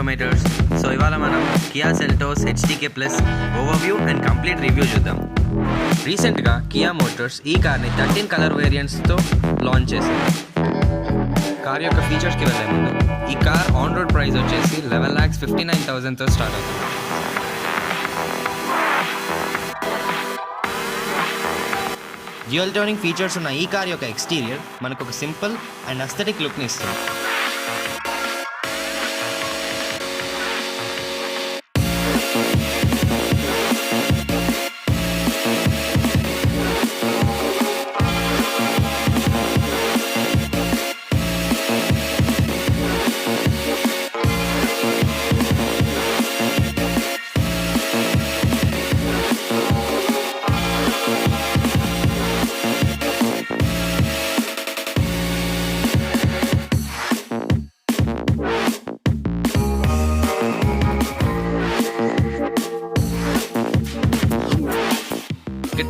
INFOmaters. So ఇవాళ మనం Kia Seltos HTK Plus overview and complete review చూద్దాం. రీసెంట్గా Kia Motors ఈ కార్ని 13 కలర్ వేరియంట్స్తో లాంచ్ చేసింది. కార్ యొక్క ఫీచర్స్కి వెళ్ళే ముందు ఈ కార్ ఆన్ రోడ్ ప్రైస్ వచ్చేసి 11,59,000తో స్టార్ట్ అవుతుంది. డ్యూయల్ టోనింగ్ ఫీచర్స్ ఉన్న ఈ కార్ యొక్క ఎక్స్టీరియర్ మనకు ఒక సింపుల్ అండ్ అస్థెటిక్ లుక్ని ఇస్తుంది.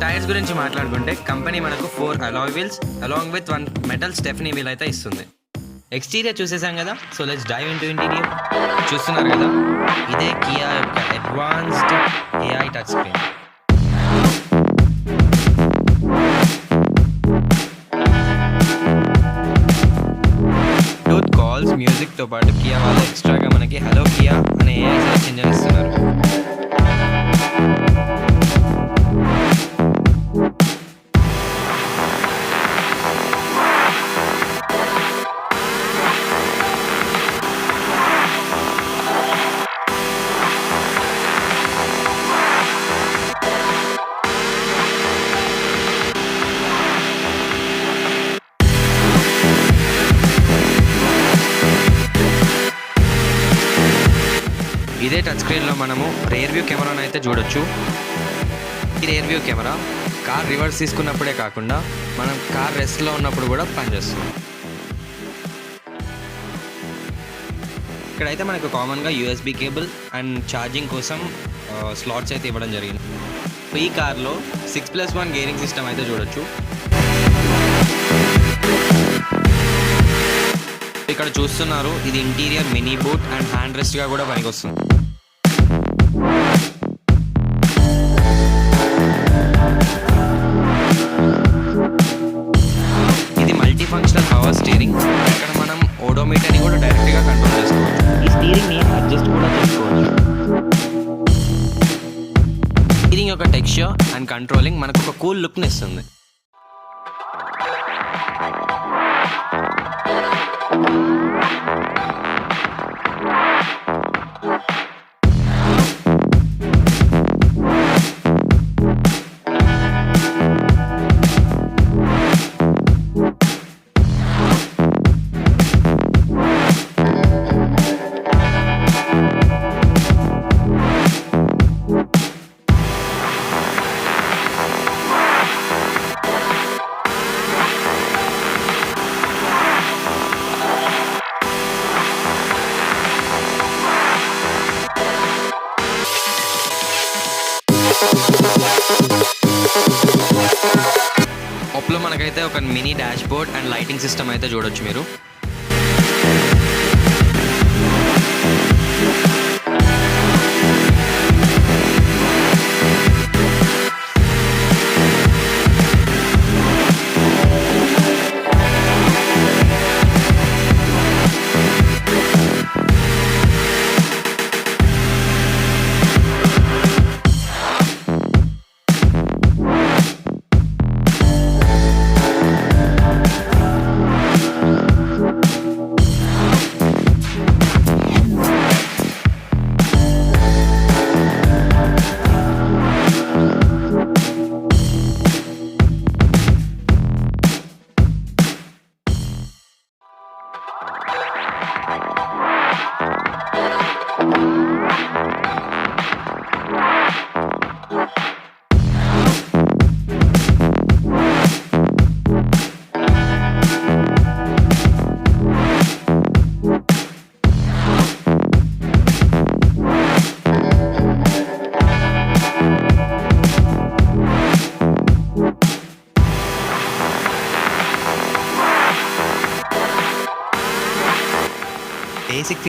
టైర్స్ గురించి మాట్లాడుకుంటే కంపెనీ మనకు 4 alloy wheels along with 1 metal stepney wheel అయితే ఇస్తుంది. ఎక్స్టీరియర్ చూసేసాం కదా, so let's dive into interior. చూస్తున్నారు కదా, ఇదే కియా యొక్క advanced AI touch screen. Bluetooth calls మ్యూజిక్తో పాటు కియా వాళ్ళు ఎక్స్ట్రాగా మనకి హలో కియా అనే AI సెర్చ్ ఇంజిన్ ఇస్తున్నారు. ఇదే టచ్ స్క్రీన్లో మనము రేర్ వ్యూ కెమెరాను అయితే చూడొచ్చు. ఈ rear view camera car reverse తీసుకున్నప్పుడే కాకుండా మనం కార్ రెస్ట్లో ఉన్నప్పుడు కూడా పనిచేస్తుంది. ఇక్కడైతే మనకు కామన్గా USB కేబుల్ అండ్ ఛార్జింగ్ కోసం స్లాట్స్ అయితే ఇవ్వడం జరిగింది. ఈ కార్లో 6+1 గేరింగ్ సిస్టమ్ అయితే చూడొచ్చు. ఇక్కడ చూస్తున్నారు, ఇది interior mini boot and hand రెస్ట్గా కూడా పనికొస్తుంది. ఇది మల్టీ ఫంక్షనల్ పవర్ స్టీరింగ్. ఇక్కడ మనం ఓడోమీటర్ని కూడా డైరెక్ట్గా కంట్రోల్ చేసుకోవచ్చు. ఈ స్టీరింగ్ని అడ్జస్ట్ కూడా చేసుకోవచ్చు. స్టీరింగ్ యొక్క టెక్స్చర్ అండ్ కంట్రోలింగ్ మనకు ఒక కూల్ లుక్ని ఇస్తుంది. ఆప్లో మనకైతే ఒక mini dash board and lighting system అయితే చూడొచ్చు మీరు. basic